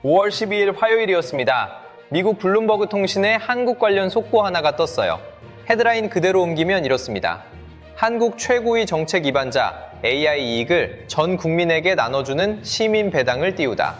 5월 12일 화요일이었습니다. 미국 블룸버그 통신에 한국 관련 속보 하나가 떴어요. 헤드라인 그대로 옮기면 이렇습니다. 한국 최고위 정책 입안자 AI 이익을 전 국민에게 나눠주는 시민 배당을 띄우다.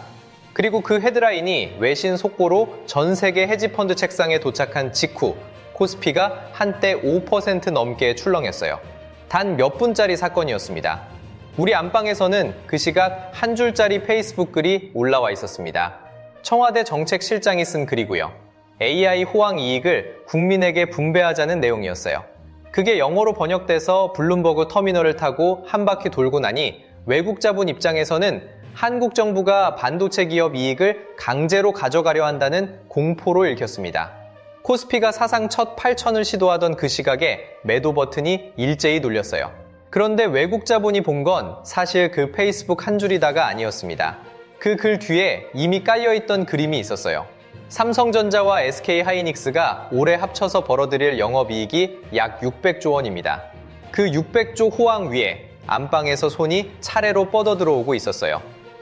그리고 그 헤드라인이 외신 속보로 전 세계 헤지펀드 책상에 도착한 직후 코스피가 한때 5% 넘게 출렁였어요. 단 몇 분짜리 사건이었습니다. 우리 안방에서는 그 시각 한 줄짜리 페이스북 글이 올라와 있었습니다. 청와대 정책실장이 쓴 글이고요. AI 호황 이익을 국민에게 분배하자는 내용이었어요. 그게 영어로 번역돼서 블룸버그 터미널을 타고 한 바퀴 돌고 나니 외국 자본 입장에서는 한국 정부가 반도체 기업 이익을 강제로 가져가려 한다는 공포로 읽혔습니다. 코스피가 사상 첫 8천을 시도하던 그 시각에 매도 버튼이 일제히 눌렸어요. 그런데 외국 자본이 본 건 사실 그 페이스북 한 줄이다가 아니었습니다. 그 글 뒤에 이미 깔려있던 그림이 있었어요. 삼성전자와 SK하이닉스가 올해 합쳐서 벌어들일 영업이익이 약 600조 원입니다. 그 600조 호황 위에 안방에서 손이 차례로 뻗어들어오고 있었어요.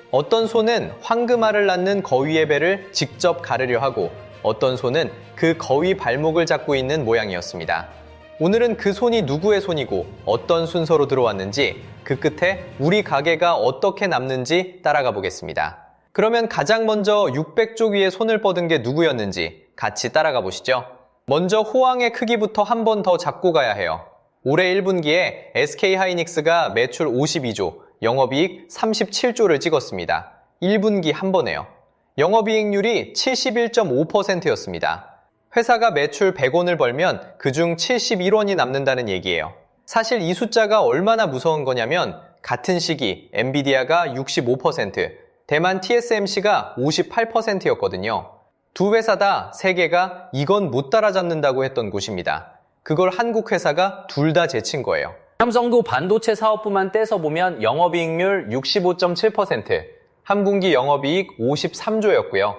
어떤 손은 황금알을 낳는 거위의 배를 직접 가르려 하고 어떤 손은 그 거위 발목을 잡고 있는 모양이었습니다. 오늘은 그 손이 누구의 손이고 어떤 순서로 들어왔는지 그 끝에 우리 가게가 어떻게 남는지 따라가 보겠습니다. 그러면 가장 먼저 600조 위에 손을 뻗은 게 누구였는지 같이 따라가 보시죠. 먼저 호황의 크기부터 한 번 더 잡고 가야 해요. 올해 1분기에 SK하이닉스가 매출 52조, 영업이익 37조를 찍었습니다. 1분기 한 번에요. 영업이익률이 71.5%였습니다. 회사가 매출 100원을 벌면 그중 71원이 남는다는 얘기예요. 사실 이 숫자가 얼마나 무서운 거냐면 같은 시기 엔비디아가 65%, 대만 TSMC가 58%였거든요. 두 회사 다 세계가 이건 못 따라잡는다고 했던 곳입니다. 그걸 한국 회사가 둘 다 제친 거예요. 삼성도 반도체 사업부만 떼서 보면 영업이익률 65.7%, 한 분기 영업이익 53조였고요.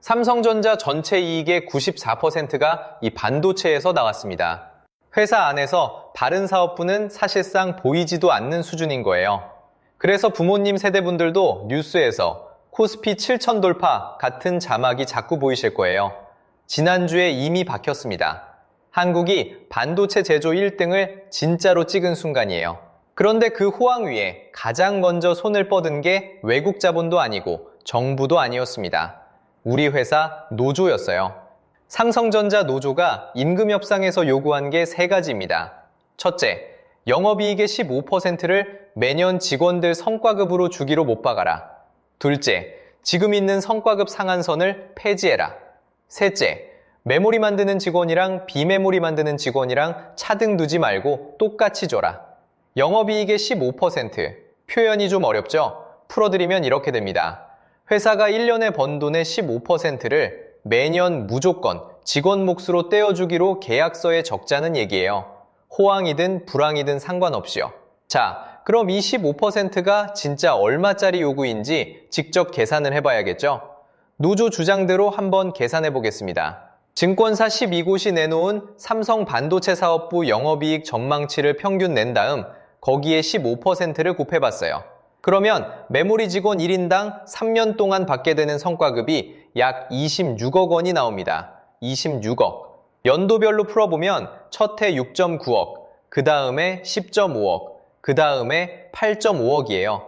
삼성전자 전체 이익의 94%가 이 반도체에서 나왔습니다. 회사 안에서 다른 사업부는 사실상 보이지도 않는 수준인 거예요. 그래서 부모님 세대분들도 뉴스에서 코스피 7천 돌파 같은 자막이 자꾸 보이실 거예요. 지난주에 이미 박혔습니다. 한국이 반도체 제조 1등을 진짜로 찍은 순간이에요. 그런데 그 호황 위에 가장 먼저 손을 뻗은 게 외국 자본도 아니고 정부도 아니었습니다. 우리 회사 노조였어요. 삼성전자 노조가 임금 협상에서 요구한 게 세 가지입니다. 첫째, 영업이익의 15%를 매년 직원들 성과급으로 주기로 못 박아라. 둘째, 지금 있는 성과급 상한선을 폐지해라. 셋째, 메모리 만드는 직원이랑 비메모리 만드는 직원이랑 차등 두지 말고 똑같이 줘라. 영업이익의 15%, 표현이 좀 어렵죠? 풀어드리면 이렇게 됩니다. 회사가 1년에 번 돈의 15%를 매년 무조건 직원 몫으로 떼어주기로 계약서에 적자는 얘기예요. 호황이든 불황이든 상관없이요. 자, 그럼 이 15%가 진짜 얼마짜리 요구인지 직접 계산을 해봐야겠죠? 노조 주장대로 한번 계산해 보겠습니다. 증권사 12곳이 내놓은 삼성 반도체 사업부 영업이익 전망치를 평균 낸 다음 거기에 15%를 곱해봤어요. 그러면 메모리 직원 1인당 3년 동안 받게 되는 성과급이 약 26억 원이 나옵니다. 26억. 연도별로 풀어보면 첫 해 6.9억, 그 다음에 10.5억, 그 다음에 8.5억이에요.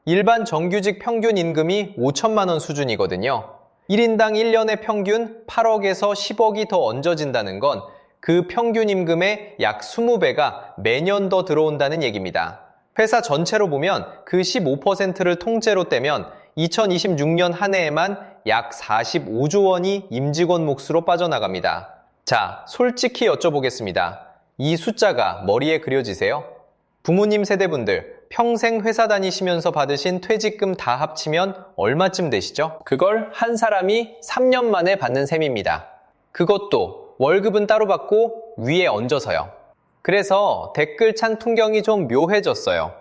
일반 정규직 평균 임금이 5천만 원 수준이거든요. 1인당 1년에 평균 8억에서 10억이 더 얹어진다는 건 그 평균 임금의 약 20배가 매년 더 들어온다는 얘기입니다. 회사 전체로 보면 그 15%를 통째로 떼면 2026년 한 해에만 약 45조 원이 임직원 몫으로 빠져나갑니다. 자, 솔직히 여쭤보겠습니다. 이 숫자가 머리에 그려지세요? 부모님 세대분들 평생 회사 다니시면서 받으신 퇴직금 다 합치면 얼마쯤 되시죠? 그걸 한 사람이 3년 만에 받는 셈입니다. 그것도 월급은 따로 받고 위에 얹어서요. 그래서 댓글창 풍경이 좀 묘해졌어요.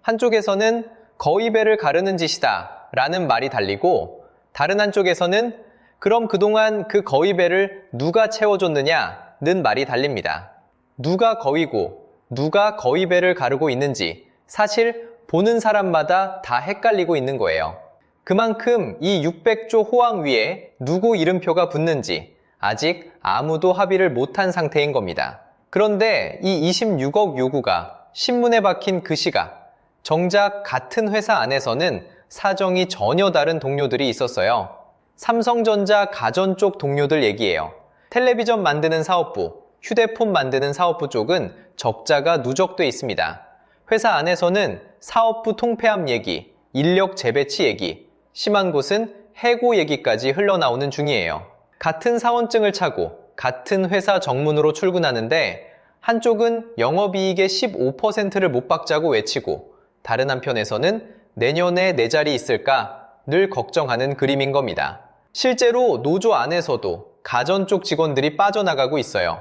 한쪽에서는 거위배를 가르는 짓이다 라는 말이 달리고 다른 한쪽에서는 그럼 그동안 그 거위배를 누가 채워줬느냐는 말이 달립니다. 누가 거위고 누가 거위배를 가르고 있는지 사실 보는 사람마다 다 헷갈리고 있는 거예요. 그만큼 이 600조 호황 위에 누구 이름표가 붙는지 아직 아무도 합의를 못한 상태인 겁니다. 그런데 이 26억 요구가 신문에 박힌 그 시각, 정작 같은 회사 안에서는 사정이 전혀 다른 동료들이 있었어요. 삼성전자 가전 쪽 동료들 얘기예요. 텔레비전 만드는 사업부, 휴대폰 만드는 사업부 쪽은 적자가 누적돼 있습니다. 회사 안에서는 사업부 통폐합 얘기, 인력 재배치 얘기, 심한 곳은 해고 얘기까지 흘러나오는 중이에요. 같은 사원증을 차고 같은 회사 정문으로 출근하는데 한쪽은 영업이익의 15%를 못 박자고 외치고 다른 한편에서는 내년에 내 자리 있을까 늘 걱정하는 그림인 겁니다. 실제로 노조 안에서도 가전 쪽 직원들이 빠져나가고 있어요.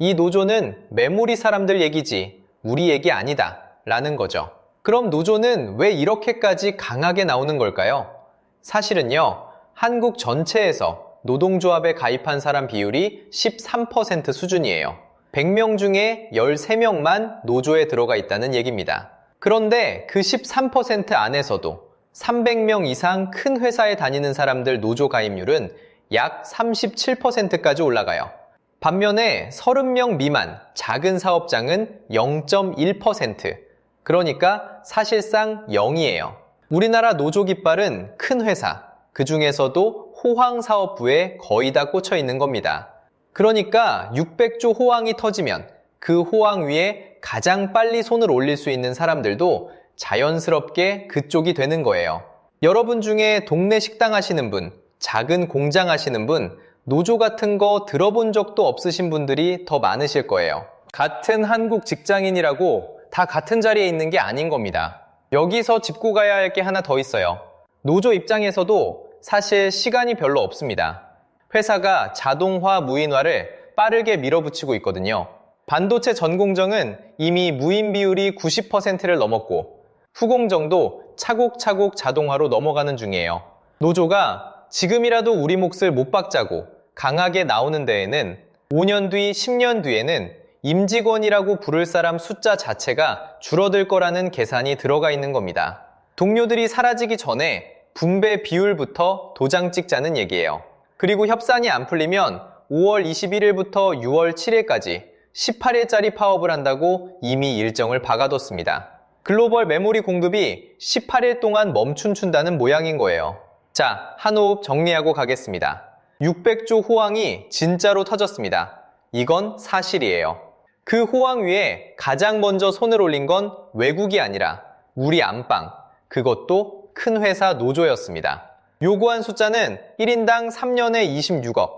이 노조는 메모리 사람들 얘기지 우리 얘기 아니다 라는 거죠. 그럼 노조는 왜 이렇게까지 강하게 나오는 걸까요? 사실은요, 한국 전체에서 노동조합에 가입한 사람 비율이 13% 수준이에요. 100명 중에 13명만 노조에 들어가 있다는 얘기입니다. 그런데 그 13% 안에서도 300명 이상 큰 회사에 다니는 사람들 노조 가입률은 약 37%까지 올라가요. 반면에 30명 미만 작은 사업장은 0.1%. 그러니까 사실상 0이에요. 우리나라 노조 깃발은 큰 회사, 그 중에서도 호황사업부에 거의 다 꽂혀 있는 겁니다. 그러니까 600조 호황이 터지면 그 호황 위에 가장 빨리 손을 올릴 수 있는 사람들도 자연스럽게 그쪽이 되는 거예요. 여러분 중에 동네 식당 하시는 분, 작은 공장 하시는 분, 노조 같은 거 들어본 적도 없으신 분들이 더 많으실 거예요. 같은 한국 직장인이라고 다 같은 자리에 있는 게 아닌 겁니다. 여기서 짚고 가야 할 게 하나 더 있어요. 노조 입장에서도 사실 시간이 별로 없습니다. 회사가 자동화, 무인화를 빠르게 밀어붙이고 있거든요. 반도체 전 공정은 이미 무인 비율이 90%를 넘었고 후공정도 차곡차곡 자동화로 넘어가는 중이에요. 노조가 지금이라도 우리 몫을 못 박자고 강하게 나오는 데에는 5년 뒤, 10년 뒤에는 임직원이라고 부를 사람 숫자 자체가 줄어들 거라는 계산이 들어가 있는 겁니다. 동료들이 사라지기 전에 분배 비율부터 도장 찍자는 얘기예요. 그리고 협상이 안 풀리면 5월 21일부터 6월 7일까지 18일짜리 파업을 한다고 이미 일정을 박아뒀습니다. 글로벌 메모리 공급이 18일 동안 멈춘다는 모양인 거예요. 자, 한 호흡 정리하고 가겠습니다. 600조 호황이 진짜로 터졌습니다. 이건 사실이에요. 그 호황 위에 가장 먼저 손을 올린 건 외국이 아니라 우리 안방, 그것도 큰 회사 노조였습니다. 요구한 숫자는 1인당 3년에 26억,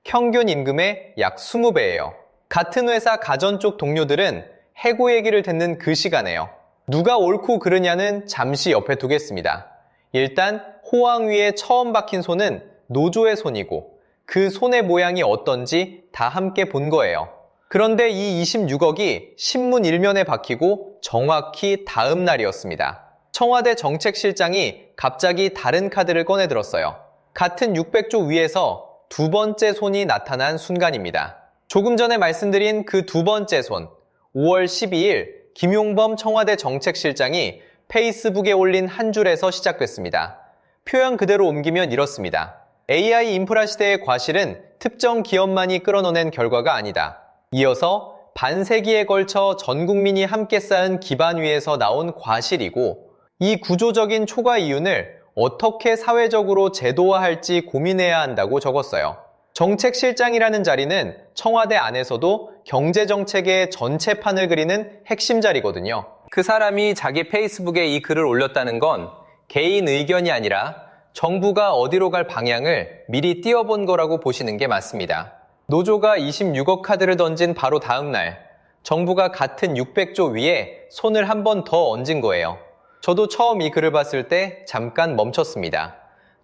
평균 임금의 약 20배예요. 같은 회사 가전 쪽 동료들은 해고 얘기를 듣는 그 시간에요. 누가 옳고 그르냐는 잠시 옆에 두겠습니다. 일단 호황 위에 처음 박힌 손은 노조의 손이고 그 손의 모양이 어떤지 다 함께 본 거예요. 그런데 이 26억이 신문 일면에 박히고 정확히 다음 날이었습니다. 청와대 정책실장이 갑자기 다른 카드를 꺼내 들었어요. 같은 600조 위에서 두 번째 손이 나타난 순간입니다. 조금 전에 말씀드린 그 두 번째 손, 5월 12일 김용범 청와대 정책실장이 페이스북에 올린 한 줄에서 시작됐습니다. 표현 그대로 옮기면 이렇습니다. AI 인프라 시대의 과실은 특정 기업만이 끌어내는 결과가 아니다. 이어서 반세기에 걸쳐 전 국민이 함께 쌓은 기반 위에서 나온 과실이고 이 구조적인 초과 이윤을 어떻게 사회적으로 제도화할지 고민해야 한다고 적었어요. 정책실장이라는 자리는 청와대 안에서도 경제정책의 전체판을 그리는 핵심 자리거든요. 그 사람이 자기 페이스북에 이 글을 올렸다는 건 개인 의견이 아니라 정부가 어디로 갈 방향을 미리 띄워본 거라고 보시는 게 맞습니다. 노조가 26억 카드를 던진 바로 다음 날 정부가 같은 600조 위에 손을 한 번 더 얹은 거예요. 저도 처음 이 글을 봤을 때 잠깐 멈췄습니다.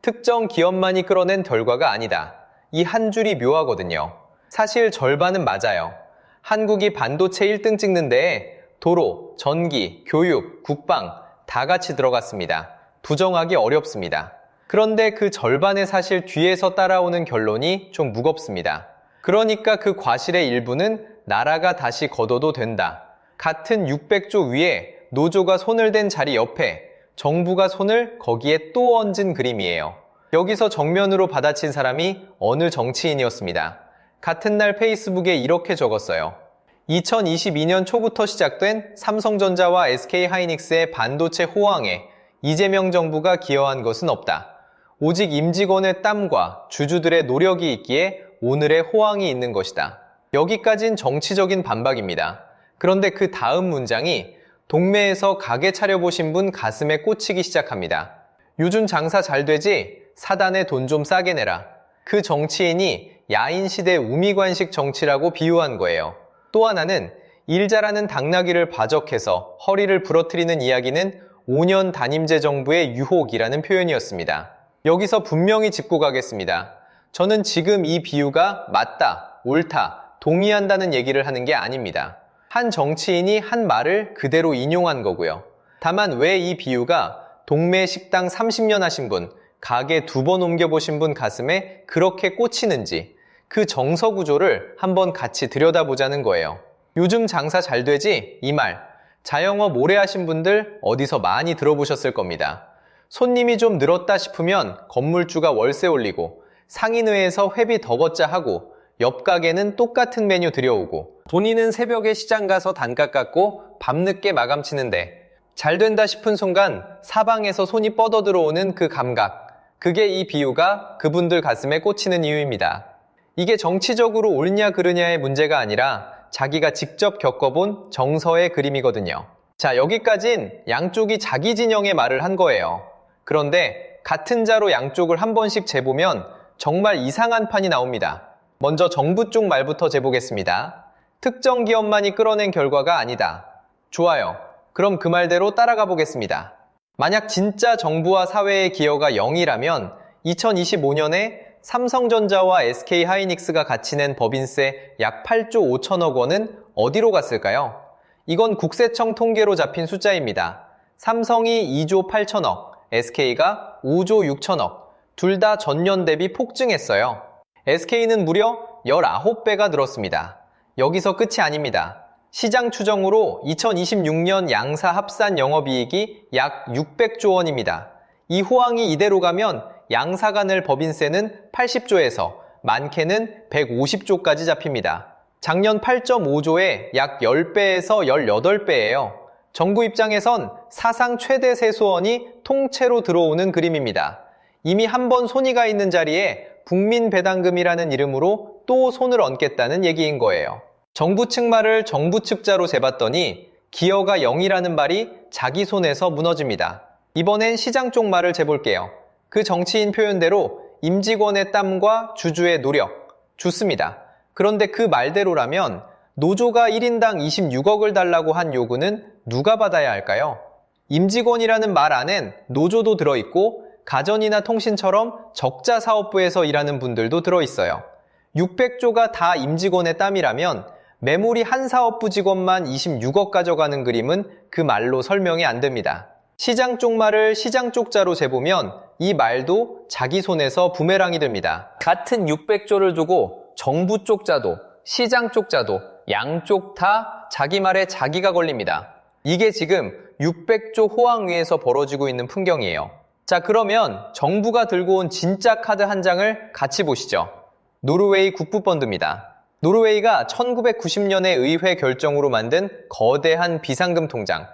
특정 기업만이 끌어낸 결과가 아니다. 이 한 줄이 묘하거든요. 사실 절반은 맞아요. 한국이 반도체 1등 찍는 데에 도로, 전기, 교육, 국방 다 같이 들어갔습니다. 부정하기 어렵습니다. 그런데 그 절반의 사실 뒤에서 따라오는 결론이 좀 무겁습니다. 그러니까 그 과실의 일부는 나라가 다시 걷어도 된다. 같은 600조 위에 노조가 손을 댄 자리 옆에 정부가 손을 거기에 또 얹은 그림이에요. 여기서 정면으로 받아친 사람이 어느 정치인이었습니다. 같은 날 페이스북에 이렇게 적었어요. 2022년 초부터 시작된 삼성전자와 SK하이닉스의 반도체 호황에 이재명 정부가 기여한 것은 없다. 오직 임직원의 땀과 주주들의 노력이 있기에 오늘의 호황이 있는 것이다. 여기까진 정치적인 반박입니다. 그런데 그 다음 문장이 동매에서 가게 차려보신 분 가슴에 꽂히기 시작합니다. 요즘 장사 잘 되지? 사단에 돈 좀 싸게 내라. 그 정치인이 야인시대 우미관식 정치라고 비유한 거예요. 또 하나는 일 잘하는 당나귀를 바적해서 허리를 부러뜨리는 이야기는 5년 단임제 정부의 유혹이라는 표현이었습니다. 여기서 분명히 짚고 가겠습니다. 저는 지금 이 비유가 맞다, 옳다, 동의한다는 얘기를 하는 게 아닙니다. 한 정치인이 한 말을 그대로 인용한 거고요. 다만 왜 이 비유가 동매 식당 30년 하신 분, 가게 2번 옮겨보신 분 가슴에 그렇게 꽂히는지 그 정서 구조를 한번 같이 들여다보자는 거예요. 요즘 장사 잘 되지? 이 말. 자영업 오래 하신 분들 어디서 많이 들어보셨을 겁니다. 손님이 좀 늘었다 싶으면 건물주가 월세 올리고 상인회에서 회비 더 걷자 하고 옆 가게는 똑같은 메뉴 들여오고 본인은 새벽에 시장 가서 단가 깎고 밤늦게 마감 치는데 잘 된다 싶은 순간 사방에서 손이 뻗어 들어오는 그 감각. 그게 이 비유가 그분들 가슴에 꽂히는 이유입니다. 이게 정치적으로 옳냐 그르냐의 문제가 아니라 자기가 직접 겪어본 정서의 그림이거든요. 자, 여기까진 양쪽이 자기 진영의 말을 한 거예요. 그런데 같은 자로 양쪽을 한 번씩 재보면 정말 이상한 판이 나옵니다. 먼저 정부 쪽 말부터 재보겠습니다. 특정 기업만이 끌어낸 결과가 아니다. 좋아요. 그럼 그 말대로 따라가 보겠습니다. 만약 진짜 정부와 사회의 기여가 0이라면 2025년에 삼성전자와 SK하이닉스가 같이 낸 법인세 약 8조 5천억 원은 어디로 갔을까요? 이건 국세청 통계로 잡힌 숫자입니다. 삼성이 2조 8천억, SK가 5조 6천억, 둘 다 전년 대비 폭증했어요. SK는 무려 19배가 늘었습니다. 여기서 끝이 아닙니다. 시장 추정으로 2026년 양사 합산 영업이익이 약 600조 원입니다. 이 호황이 이대로 가면 양사가 낼 법인세는 80조에서 많게는 150조까지 잡힙니다. 작년 8.5조에 약 10배에서 18배예요. 정부 입장에선 사상 최대 세수원이 통째로 들어오는 그림입니다. 이미 한 번 손이 가 있는 자리에 국민배당금이라는 이름으로 또 손을 얹겠다는 얘기인 거예요. 정부 측 말을 정부 측자로 재봤더니 기여가 0이라는 말이 자기 손에서 무너집니다. 이번엔 시장 쪽 말을 재볼게요. 그 정치인 표현대로 임직원의 땀과 주주의 노력, 좋습니다. 그런데 그 말대로라면 노조가 1인당 26억을 달라고 한 요구는 누가 받아야 할까요? 임직원이라는 말 안엔 노조도 들어있고 가전이나 통신처럼 적자 사업부에서 일하는 분들도 들어있어요. 600조가 다 임직원의 땀이라면 매몰이 한 사업부 직원만 26억 가져가는 그림은 그 말로 설명이 안 됩니다. 시장 쪽 말을 시장 쪽자로 재보면 이 말도 자기 손에서 부메랑이 됩니다. 같은 600조를 두고 정부 쪽자도 시장 쪽자도 양쪽 다 자기 말에 자기가 걸립니다. 이게 지금 600조 호황 위에서 벌어지고 있는 풍경이에요. 자, 그러면 정부가 들고 온 진짜 카드 한 장을 같이 보시죠. 노르웨이 국부펀드입니다. 노르웨이가 1990년에 의회 결정으로 만든 거대한 비상금 통장.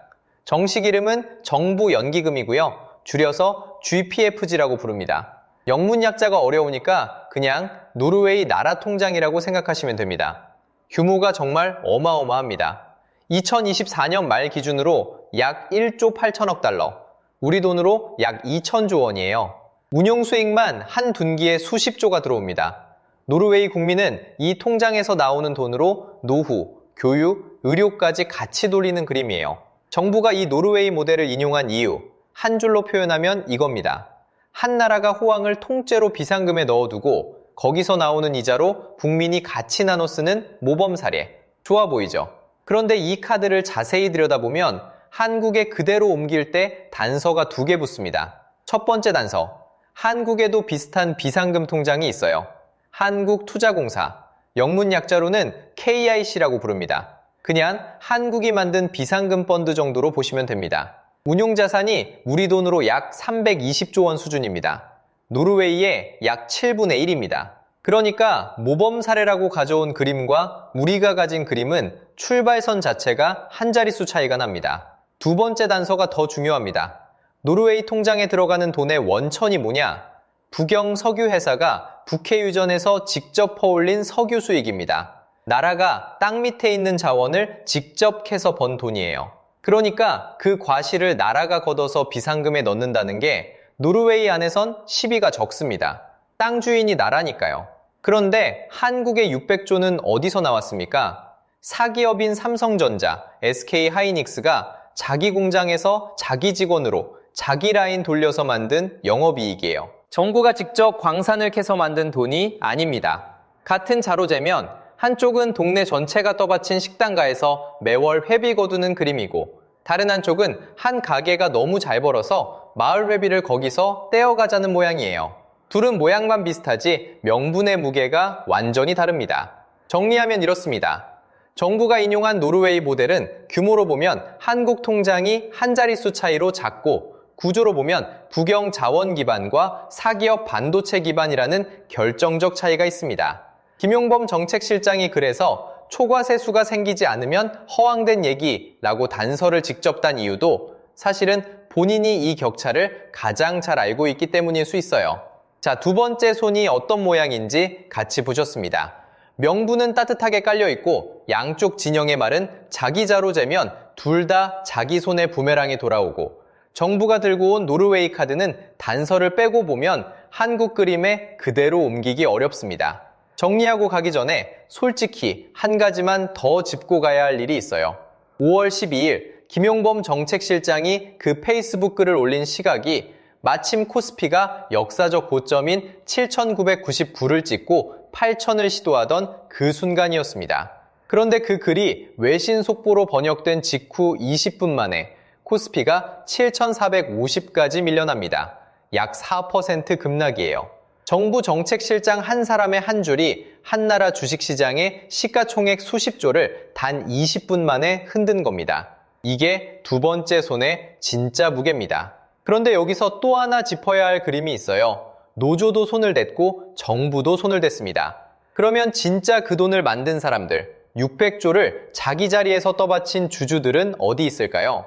정식 이름은 정부 연기금이고요. 줄여서 GPFG라고 부릅니다. 영문 약자가 어려우니까 그냥 노르웨이 나라 통장이라고 생각하시면 됩니다. 규모가 정말 어마어마합니다. 2024년 말 기준으로 약 1조 8천억 달러, 우리 돈으로 약 2천조 원이에요. 운용 수익만 한 분기에 수십조가 들어옵니다. 노르웨이 국민은 이 통장에서 나오는 돈으로 노후, 교육, 의료까지 같이 돌리는 그림이에요. 정부가 이 노르웨이 모델을 인용한 이유, 한 줄로 표현하면 이겁니다. 한 나라가 호황을 통째로 비상금에 넣어두고 거기서 나오는 이자로 국민이 같이 나눠 쓰는 모범 사례. 좋아 보이죠? 그런데 이 카드를 자세히 들여다보면 한국에 그대로 옮길 때 단서가 2개 붙습니다. 첫 번째 단서, 한국에도 비슷한 비상금 통장이 있어요. 한국투자공사, 영문 약자로는 KIC라고 부릅니다. 그냥 한국이 만든 비상금 펀드 정도로 보시면 됩니다. 운용자산이 우리 돈으로 약 320조 원 수준입니다. 노르웨이의 약 7분의 1입니다. 그러니까 모범 사례라고 가져온 그림과 우리가 가진 그림은 출발선 자체가 한 자릿수 차이가 납니다. 두 번째 단서가 더 중요합니다. 노르웨이 통장에 들어가는 돈의 원천이 뭐냐? 북영 석유 회사가 북해유전에서 직접 퍼올린 석유 수익입니다. 나라가 땅 밑에 있는 자원을 직접 캐서 번 돈이에요. 그러니까 그 과실을 나라가 걷어서 비상금에 넣는다는 게 노르웨이 안에선 시비가 적습니다. 땅 주인이 나라니까요. 그런데 한국의 600조는 어디서 나왔습니까? 사기업인 삼성전자, SK하이닉스가 자기 공장에서 자기 직원으로 자기 라인 돌려서 만든 영업이익이에요. 정부가 직접 광산을 캐서 만든 돈이 아닙니다. 같은 자로재면 한쪽은 동네 전체가 떠받친 식당가에서 매월 회비 거두는 그림이고 다른 한쪽은 한 가게가 너무 잘 벌어서 마을 회비를 거기서 떼어가자는 모양이에요. 둘은 모양만 비슷하지 명분의 무게가 완전히 다릅니다. 정리하면 이렇습니다. 정부가 인용한 노르웨이 모델은 규모로 보면 한국 통장이 한 자릿수 차이로 작고 구조로 보면 북영 자원 기반과 사기업 반도체 기반이라는 결정적 차이가 있습니다. 김용범 정책실장이 그래서 초과세수가 생기지 않으면 허황된 얘기라고 단서를 직접 단 이유도 사실은 본인이 이 격차를 가장 잘 알고 있기 때문일 수 있어요. 자, 두 번째 손이 어떤 모양인지 같이 보셨습니다. 명분은 따뜻하게 깔려있고 양쪽 진영의 말은 자기 자로 재면 둘 다 자기 손에 부메랑이 돌아오고 정부가 들고 온 노르웨이 카드는 단서를 빼고 보면 한국 그림에 그대로 옮기기 어렵습니다. 정리하고 가기 전에 솔직히 한 가지만 더 짚고 가야 할 일이 있어요. 5월 12일 김용범 정책실장이 그 페이스북 글을 올린 시각이 마침 코스피가 역사적 고점인 7,999를 찍고 8,000을 시도하던 그 순간이었습니다. 그런데 그 글이 외신 속보로 번역된 직후 20분 만에 코스피가 7,450까지 밀려납니다. 약 4% 급락이에요. 정부 정책실장 한 사람의 한 줄이 한 나라 주식시장의 시가총액 수십조를 단 20분 만에 흔든 겁니다. 이게 두 번째 손의 진짜 무게입니다. 그런데 여기서 또 하나 짚어야 할 그림이 있어요. 노조도 손을 댔고 정부도 손을 댔습니다. 그러면 진짜 그 돈을 만든 사람들, 600조를 자기 자리에서 떠받친 주주들은 어디 있을까요?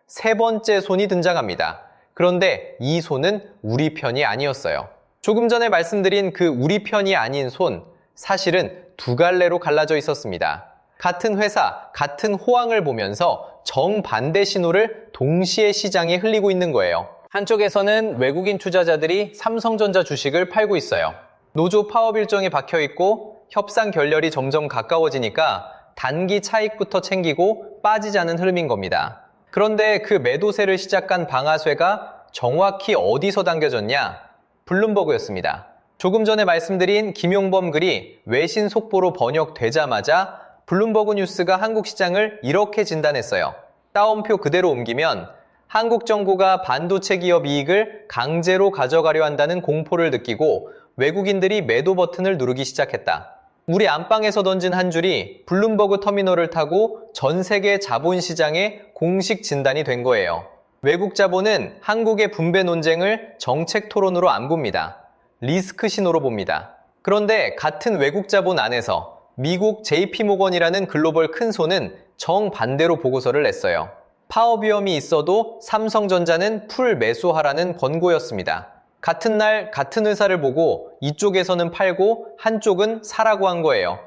세 번째 손이 등장합니다. 그런데 이 손은 우리 편이 아니었어요. 조금 전에 말씀드린 그 우리 편이 아닌 손, 사실은 두 갈래로 갈라져 있었습니다. 같은 회사, 같은 호황을 보면서 정반대 신호를 동시에 시장에 흘리고 있는 거예요. 한쪽에서는 외국인 투자자들이 삼성전자 주식을 팔고 있어요. 노조 파업 일정이 박혀 있고 협상 결렬이 점점 가까워지니까 단기 차익부터 챙기고 빠지자는 흐름인 겁니다. 그런데 그 매도세를 시작한 방아쇠가 정확히 어디서 당겨졌냐? 블룸버그였습니다. 조금 전에 말씀드린 김용범 글이 외신 속보로 번역되자마자 블룸버그 뉴스가 한국 시장을 이렇게 진단했어요. 따옴표 그대로 옮기면 한국 정부가 반도체 기업 이익을 강제로 가져가려 한다는 공포를 느끼고 외국인들이 매도 버튼을 누르기 시작했다. 우리 안방에서 던진 한 줄이 블룸버그 터미널을 타고 전 세계 자본시장에 공식 진단이 된 거예요. 외국 자본은 한국의 분배 논쟁을 정책 토론으로 안 봅니다. 리스크 신호로 봅니다. 그런데 같은 외국 자본 안에서 미국 JP모건이라는 글로벌 큰 손은 정반대로 보고서를 냈어요. 파업 위험이 있어도 삼성전자는 풀 매수하라는 권고였습니다. 같은 날 같은 회사를 보고 이쪽에서는 팔고 한쪽은 사라고 한 거예요.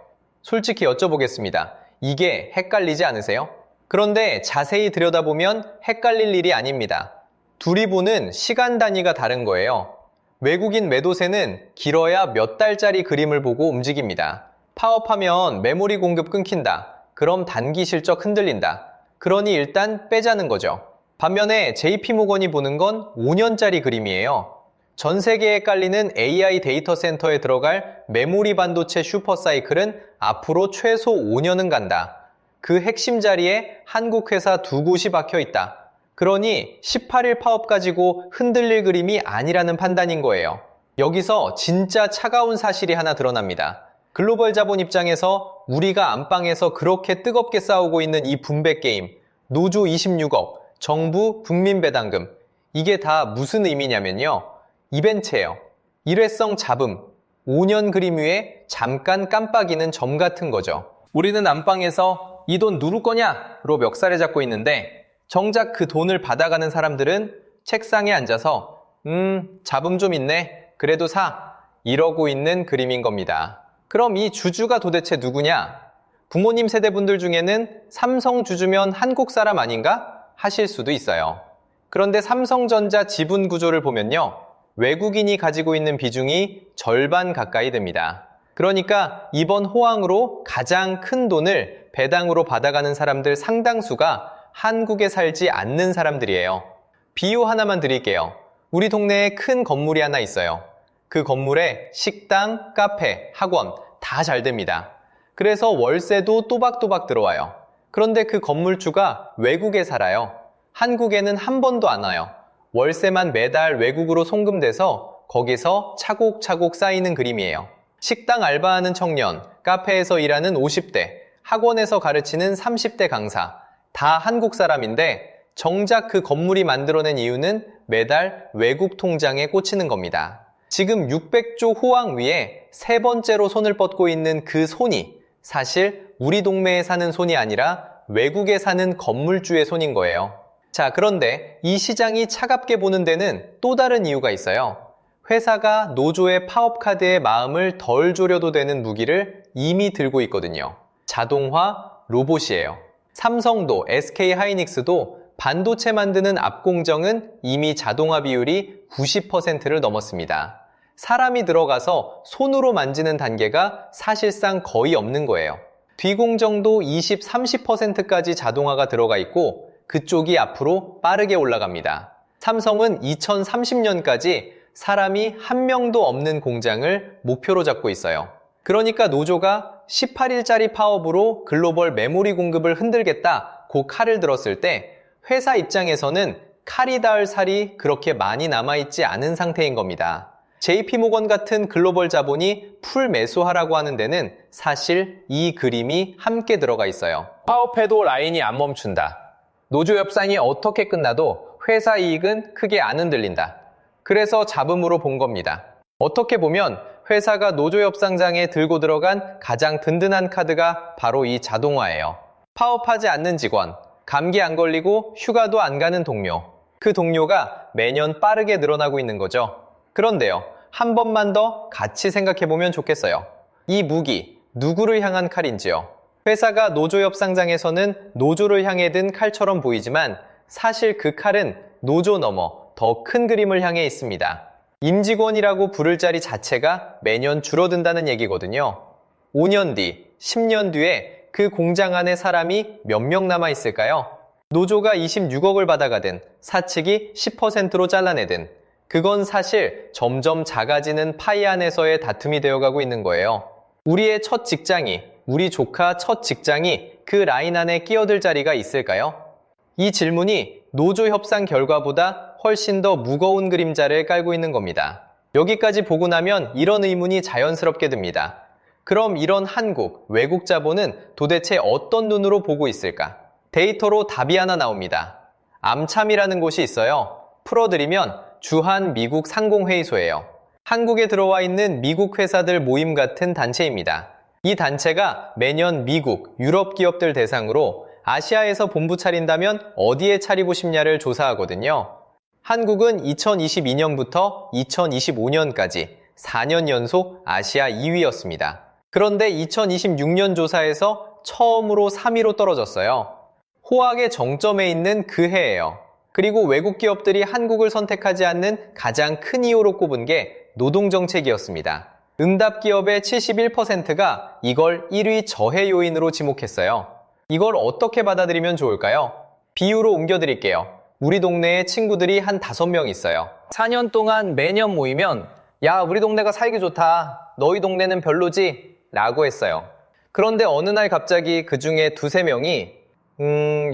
솔직히 여쭤보겠습니다. 이게 헷갈리지 않으세요? 그런데 자세히 들여다보면 헷갈릴 일이 아닙니다. 둘이 보는 시간 단위가 다른 거예요. 외국인 매도세는 길어야 몇 달짜리 그림을 보고 움직입니다. 파업하면 메모리 공급 끊긴다. 그럼 단기 실적 흔들린다. 그러니 일단 빼자는 거죠. 반면에 JP모건이 보는 건 5년짜리 그림이에요. 전 세계에 깔리는 AI 데이터 센터에 들어갈 메모리 반도체 슈퍼사이클은 앞으로 최소 5년은 간다. 그 핵심 자리에 한국 회사 두 곳이 박혀 있다. 그러니 18일 파업 가지고 흔들릴 그림이 아니라는 판단인 거예요. 여기서 진짜 차가운 사실이 하나 드러납니다. 글로벌 자본 입장에서 우리가 안방에서 그렇게 뜨겁게 싸우고 있는 이 분배 게임, 노조 26억, 정부, 국민배당금. 이게 다 무슨 의미냐면요. 이벤트예요. 일회성 잡음, 5년 그림 위에 잠깐 깜빡이는 점 같은 거죠. 우리는 안방에서 이 돈 누구 거냐? 로 멱살을 잡고 있는데 정작 그 돈을 받아가는 사람들은 책상에 앉아서 잡음 좀 있네. 그래도 사. 이러고 있는 그림인 겁니다. 그럼 이 주주가 도대체 누구냐? 부모님 세대분들 중에는 삼성 주주면 한국 사람 아닌가? 하실 수도 있어요. 그런데 삼성전자 지분 구조를 보면요. 외국인이 가지고 있는 비중이 절반 가까이 됩니다. 그러니까 이번 호황으로 가장 큰 돈을 배당으로 받아가는 사람들 상당수가 한국에 살지 않는 사람들이에요. 비유 하나만 드릴게요. 우리 동네에 큰 건물이 하나 있어요. 그 건물에 식당, 카페, 학원 다 잘 됩니다. 그래서 월세도 또박또박 들어와요. 그런데 그 건물주가 외국에 살아요. 한국에는 한 번도 안 와요. 월세만 매달 외국으로 송금돼서 거기서 차곡차곡 쌓이는 그림이에요. 식당 알바하는 청년, 카페에서 일하는 50대, 학원에서 가르치는 30대 강사, 다 한국 사람인데 정작 그 건물이 만들어낸 이유는 매달 외국 통장에 꽂히는 겁니다. 지금 600조 호황 위에 세 번째로 손을 뻗고 있는 그 손이 사실 우리 동네에 사는 손이 아니라 외국에 사는 건물주의 손인 거예요. 자, 그런데 이 시장이 차갑게 보는 데는 또 다른 이유가 있어요. 회사가 노조의 파업카드에 마음을 덜 졸여도 되는 무기를 이미 들고 있거든요. 자동화, 로봇이에요. 삼성도 SK하이닉스도 반도체 만드는 압공정은 이미 자동화 비율이 90%를 넘었습니다. 사람이 들어가서 손으로 만지는 단계가 사실상 거의 없는 거예요. 뒤공정도 20, 30%까지 자동화가 들어가 있고 그쪽이 앞으로 빠르게 올라갑니다. 삼성은 2030년까지 사람이 한 명도 없는 공장을 목표로 잡고 있어요. 그러니까 노조가 18일짜리 파업으로 글로벌 메모리 공급을 흔들겠다 고 칼을 들었을 때 회사 입장에서는 칼이 닿을 살이 그렇게 많이 남아있지 않은 상태인 겁니다. JP모건 같은 글로벌 자본이 풀 매수하라고 하는 데는 사실 이 그림이 함께 들어가 있어요. 파업해도 라인이 안 멈춘다. 노조 협상이 어떻게 끝나도 회사 이익은 크게 안 흔들린다. 그래서 잡음으로 본 겁니다. 어떻게 보면 회사가 노조 협상장에 들고 들어간 가장 든든한 카드가 바로 이 자동화예요. 파업하지 않는 직원, 감기 안 걸리고 휴가도 안 가는 동료. 그 동료가 매년 빠르게 늘어나고 있는 거죠. 그런데요, 한 번만 더 같이 생각해보면 좋겠어요. 이 무기, 누구를 향한 칼인지요? 회사가 노조 협상장에서는 노조를 향해 든 칼처럼 보이지만 사실 그 칼은 노조 넘어 더 큰 그림을 향해 있습니다. 임직원이라고 부를 자리 자체가 매년 줄어든다는 얘기거든요. 5년 뒤, 10년 뒤에 그 공장 안에 사람이 몇 명 남아 있을까요? 노조가 26억을 받아가든 사측이 10%로 잘라내든 그건 사실 점점 작아지는 파이 안에서의 다툼이 되어가고 있는 거예요. 우리의 첫 직장이, 우리 조카 첫 직장이 그 라인 안에 끼어들 자리가 있을까요? 이 질문이 노조 협상 결과보다 훨씬 더 무거운 그림자를 깔고 있는 겁니다. 여기까지 보고 나면 이런 의문이 자연스럽게 듭니다. 그럼 이런 한국, 외국 자본은 도대체 어떤 눈으로 보고 있을까? 데이터로 답이 하나 나옵니다. 암참이라는 곳이 있어요. 풀어드리면 주한 미국 상공회의소예요. 한국에 들어와 있는 미국 회사들 모임 같은 단체입니다. 이 단체가 매년 미국, 유럽 기업들 대상으로 아시아에서 본부 차린다면 어디에 차리고 싶냐를 조사하거든요. 한국은 2022년부터 2025년까지 4년 연속 아시아 2위였습니다. 그런데 2026년 조사에서 처음으로 3위로 떨어졌어요. 호황의 정점에 있는 그 해예요. 그리고 외국 기업들이 한국을 선택하지 않는 가장 큰 이유로 꼽은 게 노동정책이었습니다. 응답 기업의 71%가 이걸 1위 저해 요인으로 지목했어요. 이걸 어떻게 받아들이면 좋을까요? 비유로 옮겨드릴게요. 우리 동네에 친구들이 한 5명 있어요. 4년 동안 매년 모이면 야, 우리 동네가 살기 좋다. 너희 동네는 별로지? 라고 했어요. 그런데 어느 날 갑자기 그 중에 2~3명이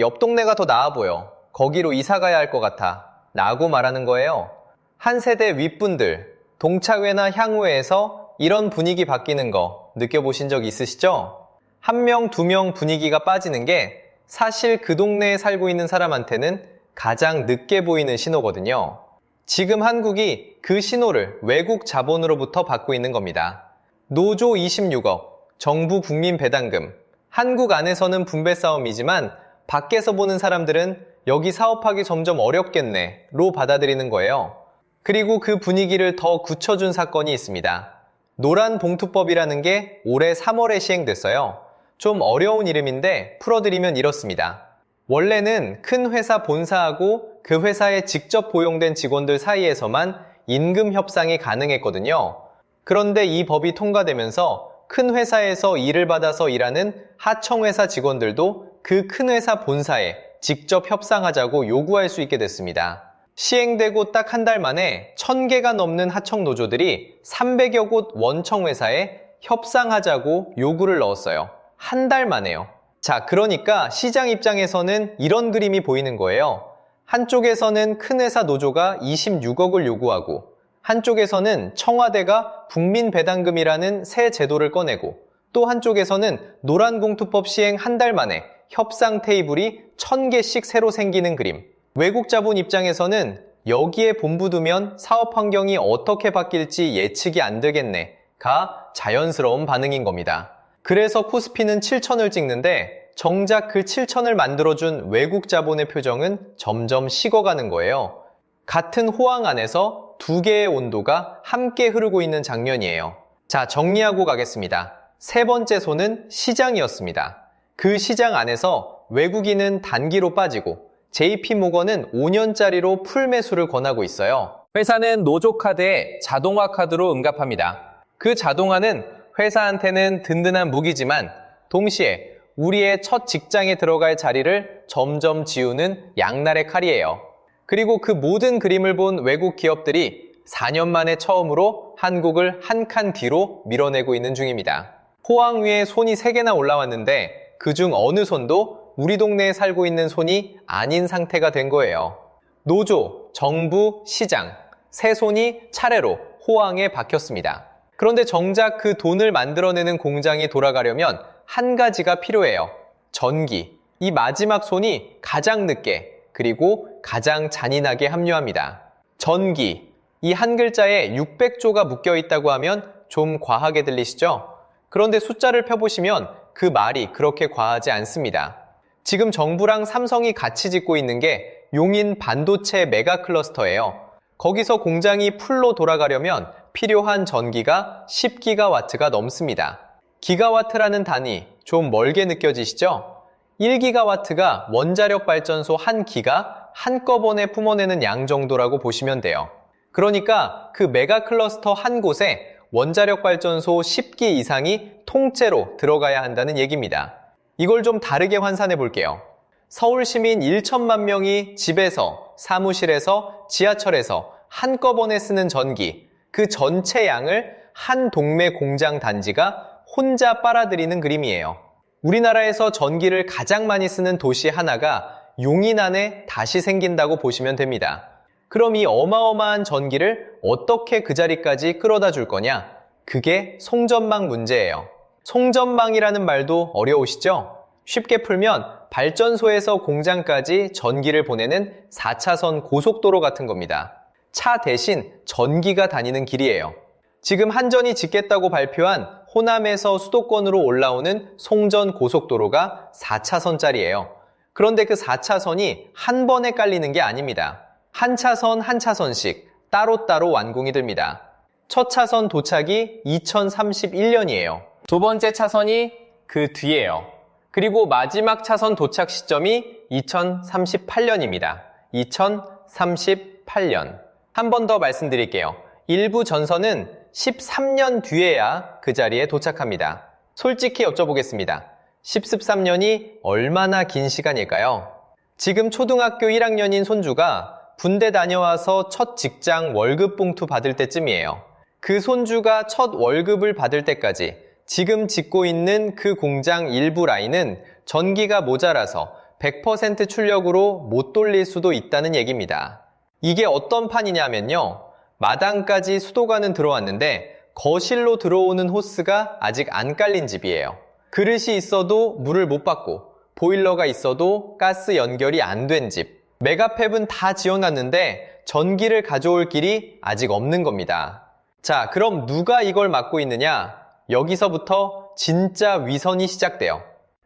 옆 동네가 더 나아 보여. 거기로 이사 가야 할 것 같아. 라고 말하는 거예요. 한 세대 윗분들, 동창회나 향후회에서 이런 분위기 바뀌는 거 느껴보신 적 있으시죠? 1명, 2명 분위기가 빠지는 게 사실 그 동네에 살고 있는 사람한테는 가장 늦게 보이는 신호거든요. 지금 한국이 그 신호를 외국 자본으로부터 받고 있는 겁니다. 노조 26억, 정부 국민 배당금. 한국 안에서는 분배 싸움이지만 밖에서 보는 사람들은 여기 사업하기 점점 어렵겠네로 받아들이는 거예요. 그리고 그 분위기를 더 굳혀준 사건이 있습니다. 노란봉투법이라는 게 올해 3월에 시행됐어요. 좀 어려운 이름인데 풀어드리면 이렇습니다. 원래는 큰 회사 본사하고 그 회사에 직접 고용된 직원들 사이에서만 임금 협상이 가능했거든요. 그런데 이 법이 통과되면서 큰 회사에서 일을 받아서 일하는 하청회사 직원들도 그 큰 회사 본사에 직접 협상하자고 요구할 수 있게 됐습니다. 시행되고 딱 한 달 만에 1000개가 넘는 하청 노조들이 300여 곳 원청 회사에 협상하자고 요구를 넣었어요. 한 달 만에요. 자, 그러니까 시장 입장에서는 이런 그림이 보이는 거예요. 한쪽에서는 큰 회사 노조가 26억을 요구하고 한쪽에서는 청와대가 국민배당금이라는 새 제도를 꺼내고 또 한쪽에서는 노란봉투법 시행 한 달 만에 협상 테이블이 1000개씩 새로 생기는 그림. 외국 자본 입장에서는 여기에 본부 두면 사업 환경이 어떻게 바뀔지 예측이 안 되겠네가 자연스러운 반응인 겁니다. 그래서 코스피는 7,000을 찍는데 정작 그 7,000을 만들어준 외국 자본의 표정은 점점 식어가는 거예요. 같은 호황 안에서 두 개의 온도가 함께 흐르고 있는 장면이에요. 자, 정리하고 가겠습니다. 세 번째 손은 시장이었습니다. 그 시장 안에서 외국인은 단기로 빠지고 JP모건은 5년짜리로 풀 매수를 권하고 있어요. 회사는 노조 카드에 자동화 카드로 응갑합니다. 그 자동화는 회사한테는 든든한 무기지만 동시에 우리의 첫 직장에 들어갈 자리를 점점 지우는 양날의 칼이에요. 그리고 그 모든 그림을 본 외국 기업들이 4년 만에 처음으로 한국을 한 칸 뒤로 밀어내고 있는 중입니다. 호황 위에 손이 3개나 올라왔는데 그중 어느 손도 우리 동네에 살고 있는 손이 아닌 상태가 된 거예요. 노조, 정부, 시장, 세 손이 차례로 호황에 박혔습니다. 그런데 정작 그 돈을 만들어내는 공장이 돌아가려면 한 가지가 필요해요. 전기. 이 마지막 손이 가장 늦게 그리고 가장 잔인하게 합류합니다. 전기. 이 한 글자에 600조가 묶여 있다고 하면 좀 과하게 들리시죠? 그런데 숫자를 펴보시면 그 말이 그렇게 과하지 않습니다. 지금 정부랑 삼성이 같이 짓고 있는 게 용인 반도체 메가 클러스터예요. 거기서 공장이 풀로 돌아가려면 필요한 전기가 10기가와트가 넘습니다. 기가와트라는 단위 좀 멀게 느껴지시죠? 1기가와트가 원자력 발전소 한 기가 한꺼번에 뿜어내는 양 정도라고 보시면 돼요. 그러니까 그 메가 클러스터 한 곳에 원자력 발전소 10기 이상이 통째로 들어가야 한다는 얘기입니다. 이걸 좀 다르게 환산해 볼게요. 서울 시민 1천만 명이 집에서, 사무실에서, 지하철에서 한꺼번에 쓰는 전기, 그 전체 양을 한 동네 공장 단지가 혼자 빨아들이는 그림이에요. 우리나라에서 전기를 가장 많이 쓰는 도시 하나가 용인 안에 다시 생긴다고 보시면 됩니다. 그럼 이 어마어마한 전기를 어떻게 그 자리까지 끌어다 줄 거냐? 그게 송전망 문제예요. 송전망이라는 말도 어려우시죠? 쉽게 풀면 발전소에서 공장까지 전기를 보내는 4차선 고속도로 같은 겁니다. 차 대신 전기가 다니는 길이에요. 지금 한전이 짓겠다고 발표한 호남에서 수도권으로 올라오는 송전 고속도로가 4차선짜리예요. 그런데 그 4차선이 한 번에 깔리는 게 아닙니다. 한 차선 한 차선씩 따로따로 완공이 됩니다. 첫 차선 도착이 2031년이에요. 두 번째 차선이 그 뒤에요. 그리고 마지막 차선 도착 시점이 2038년입니다. 2038년. 한 번 더 말씀드릴게요. 일부 전선은 13년 뒤에야 그 자리에 도착합니다. 솔직히 여쭤보겠습니다. 13년이 얼마나 긴 시간일까요? 지금 초등학교 1학년인 손주가 군대 다녀와서 첫 직장 월급 봉투 받을 때쯤이에요. 그 손주가 첫 월급을 받을 때까지 지금 짓고 있는 그 공장 일부 라인은 전기가 모자라서 100% 출력으로 못 돌릴 수도 있다는 얘기입니다. 이게 어떤 판이냐면요. 마당까지 수도관은 들어왔는데 거실로 들어오는 호스가 아직 안 깔린 집이에요. 그릇이 있어도 물을 못 받고 보일러가 있어도 가스 연결이 안 된 집. 메가팹은 다 지어놨는데 전기를 가져올 길이 아직 없는 겁니다. 자, 그럼 누가 이걸 막고 있느냐? 여기서부터 진짜 위선이 시작돼요.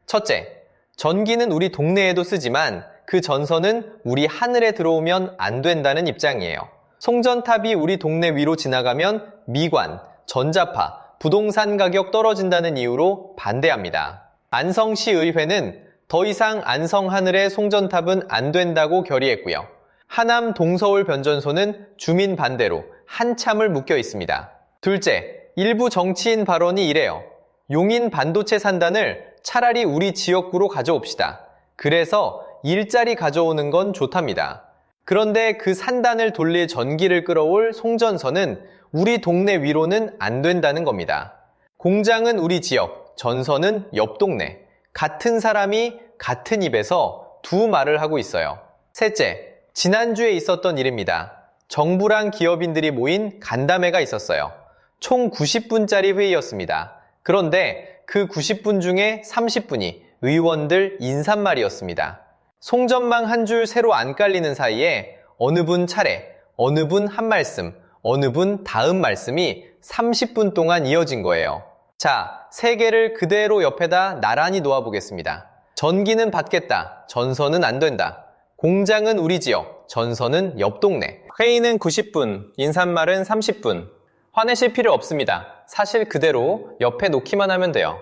첫째, 전기는 우리 동네에도 쓰지만 그 전선은 우리 하늘에 들어오면 안 된다는 입장이에요. 송전탑이 우리 동네 위로 지나가면 미관, 전자파, 부동산 가격 떨어진다는 이유로 반대합니다. 안성시 의회는 더 이상 안성 하늘에 송전탑은 안 된다고 결의했고요. 하남 동서울 변전소는 주민 반대로 한참을 묶여 있습니다. 둘째, 일부 정치인 발언이 이래요. 용인 반도체 산단을 차라리 우리 지역구로 가져옵시다. 그래서 일자리 가져오는 건 좋답니다. 그런데 그 산단을 돌릴 전기를 끌어올 송전선은 우리 동네 위로는 안 된다는 겁니다. 공장은 우리 지역, 전선은 옆 동네. 같은 사람이 같은 입에서 두 말을 하고 있어요. 셋째, 지난주에 있었던 일입니다. 정부랑 기업인들이 모인 간담회가 있었어요. 총 90분짜리 회의였습니다. 그런데 그 90분 중에 30분이 의원들 인사말이었습니다. 송전망 한 줄 새로 안 깔리는 사이에 어느 분 차례, 어느 분 한 말씀, 어느 분 다음 말씀이 30분 동안 이어진 거예요. 자, 세 개를 그대로 옆에다 나란히 놓아보겠습니다. 전기는 받겠다, 전선은 안 된다. 공장은 우리 지역, 전선은 옆 동네. 회의는 90분, 인사말은 30분. 화내실 필요 없습니다. 사실 그대로 옆에 놓기만 하면 돼요.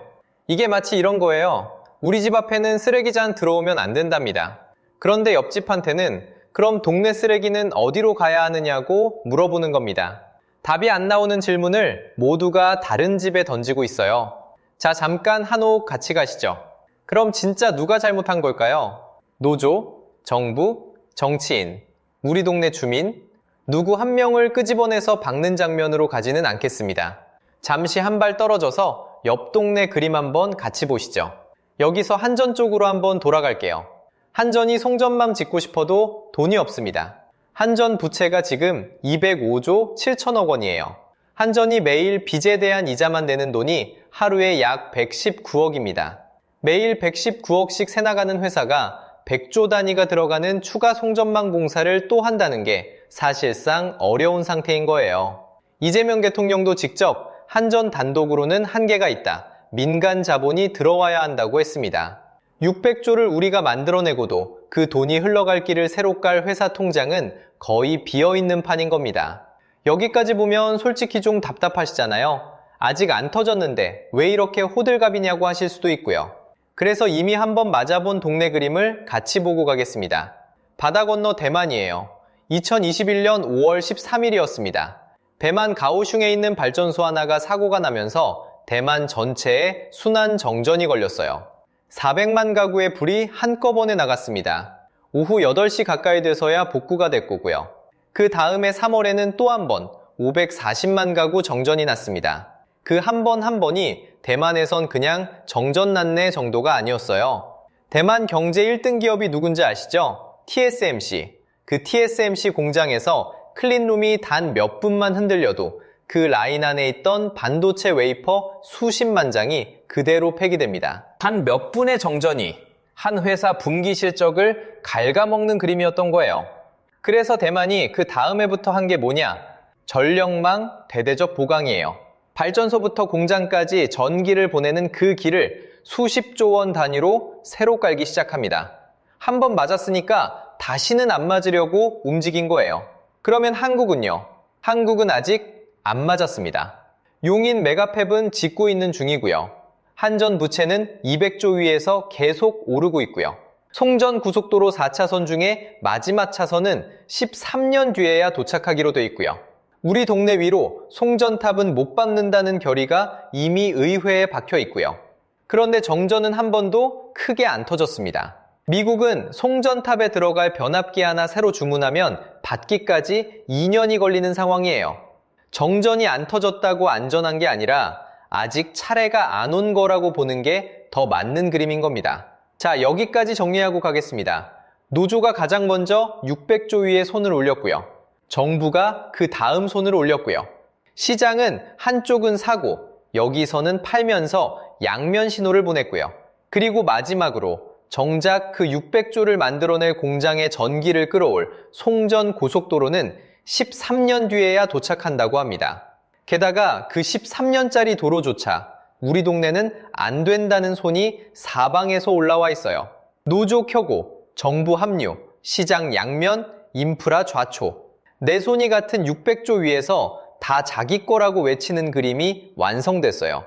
이게 마치 이런 거예요. 우리 집 앞에는 쓰레기잔 들어오면 안 된답니다. 그런데 옆집한테는 그럼 동네 쓰레기는 어디로 가야 하느냐고 물어보는 겁니다. 답이 안 나오는 질문을 모두가 다른 집에 던지고 있어요. 자, 잠깐 한옥 같이 가시죠. 그럼 진짜 누가 잘못한 걸까요? 노조, 정부, 정치인, 우리 동네 주민, 누구 한 명을 끄집어내서 박는 장면으로 가지는 않겠습니다. 잠시 한 발 떨어져서 옆 동네 그림 한번 같이 보시죠. 여기서 한전 쪽으로 한번 돌아갈게요. 한전이 송전망 짓고 싶어도 돈이 없습니다. 한전 부채가 지금 205조 7천억 원이에요. 한전이 매일 빚에 대한 이자만 내는 돈이 하루에 약 119억입니다. 매일 119억씩 새나가는 회사가 100조 단위가 들어가는 추가 송전망 공사를 또 한다는 게 사실상 어려운 상태인 거예요. 이재명 대통령도 직접 한전 단독으로는 한계가 있다. 민간 자본이 들어와야 한다고 했습니다. 600조를 우리가 만들어내고도 그 돈이 흘러갈 길을 새로 깔 회사 통장은 거의 비어있는 판인 겁니다. 여기까지 보면 솔직히 좀 답답하시잖아요. 아직 안 터졌는데 왜 이렇게 호들갑이냐고 하실 수도 있고요. 그래서 이미 한번 맞아본 동네 그림을 같이 보고 가겠습니다. 바다 건너 대만이에요. 2021년 5월 13일이었습니다. 대만 가오슝에 있는 발전소 하나가 사고가 나면서 대만 전체에 순환 정전이 걸렸어요. 400만 가구의 불이 한꺼번에 나갔습니다. 오후 8시 가까이 돼서야 복구가 됐고요. 그 다음에 3월에는 또 한 번 540만 가구 정전이 났습니다. 그 한 번 한 번이 대만에선 그냥 정전 났네 정도가 아니었어요. 대만 경제 1등 기업이 누군지 아시죠? TSMC. 그 TSMC 공장에서 클린룸이 단 몇 분만 흔들려도 그 라인 안에 있던 반도체 웨이퍼 수십만 장이 그대로 폐기됩니다. 한 몇 분의 정전이 한 회사 분기 실적을 갉아먹는 그림이었던 거예요. 그래서 대만이 그 다음 해부터 한 게 뭐냐? 전력망 대대적 보강이에요. 발전소부터 공장까지 전기를 보내는 그 길을 수십조 원 단위로 새로 깔기 시작합니다. 한 번 맞았으니까 다시는 안 맞으려고 움직인 거예요. 그러면 한국은요? 한국은 아직 안 맞았습니다. 용인 메가팹은 짓고 있는 중이고요. 한전 부채는 200조 위에서 계속 오르고 있고요. 송전 고속도로 4차선 중에 마지막 차선은 13년 뒤에야 도착하기로 돼 있고요. 우리 동네 위로 송전탑은 못 받는다는 결의가 이미 의회에 박혀 있고요. 그런데 정전은 한 번도 크게 안 터졌습니다. 미국은 송전탑에 들어갈 변압기 하나 새로 주문하면 받기까지 2년이 걸리는 상황이에요. 정전이 안 터졌다고 안전한 게 아니라 아직 차례가 안 온 거라고 보는 게 더 맞는 그림인 겁니다. 자, 여기까지 정리하고 가겠습니다. 노조가 가장 먼저 600조 위에 손을 올렸고요. 정부가 그 다음 손을 올렸고요. 시장은 한쪽은 사고, 여기서는 팔면서 양면 신호를 보냈고요. 그리고 마지막으로 정작 그 600조를 만들어낼 공장의 전기를 끌어올 송전 고속도로는 13년 뒤에야 도착한다고 합니다. 게다가 그 13년짜리 도로조차 우리 동네는 안 된다는 손이 사방에서 올라와 있어요. 노조 켜고, 정부 합류, 시장 양면, 인프라 좌초. 내 손이 같은 600조 위에서 다 자기 거라고 외치는 그림이 완성됐어요.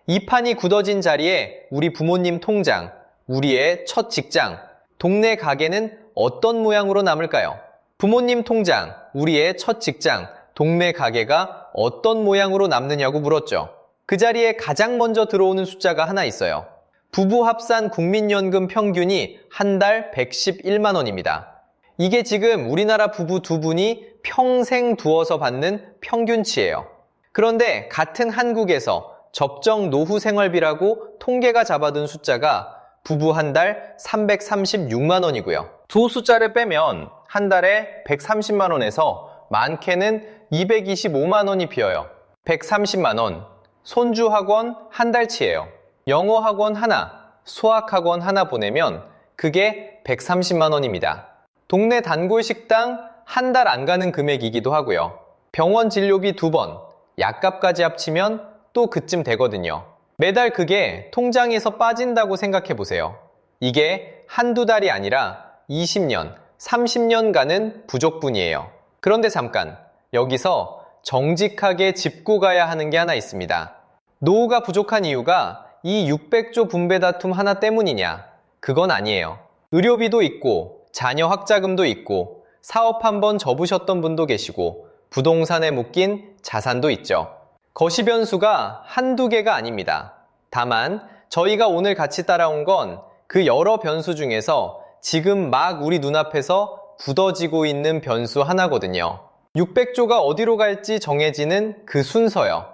이 판이 굳어진 자리에 우리 부모님 통장, 우리의 첫 직장, 동네 가게는 어떤 모양으로 남을까요? 부모님 통장, 우리의 첫 직장, 동네 가게가 어떤 모양으로 남느냐고 물었죠. 그 자리에 가장 먼저 들어오는 숫자가 하나 있어요. 부부 합산 국민연금 평균이 한 달 111만 원입니다. 이게 지금 우리나라 부부 두 분이 평생 두어서 받는 평균치예요. 그런데 같은 한국에서 적정 노후 생활비라고 통계가 잡아둔 숫자가 부부 한 달 336만 원이고요. 두 숫자를 빼면 한 달에 130만 원에서 많게는 225만 원이 비어요. 130만 원, 손주 학원 한 달치예요. 영어 학원 하나, 수학 학원 하나 보내면 그게 130만 원입니다. 동네 단골 식당 한 달 안 가는 금액이기도 하고요. 병원 진료비 2번, 약값까지 합치면 또 그쯤 되거든요. 매달 그게 통장에서 빠진다고 생각해 보세요. 이게 한두 달이 아니라 20년, 30년 가는 부족분이에요. 그런데 잠깐, 여기서 정직하게 짚고 가야 하는 게 하나 있습니다. 노후가 부족한 이유가 이 600조 분배 다툼 하나 때문이냐? 그건 아니에요. 의료비도 있고, 자녀 학자금도 있고, 사업 한번 접으셨던 분도 계시고, 부동산에 묶인 자산도 있죠. 거시 변수가 한두 개가 아닙니다. 다만 저희가 오늘 같이 따라온 건 그 여러 변수 중에서 지금 막 우리 눈앞에서 굳어지고 있는 변수 하나거든요. 600조가 어디로 갈지 정해지는 그 순서요.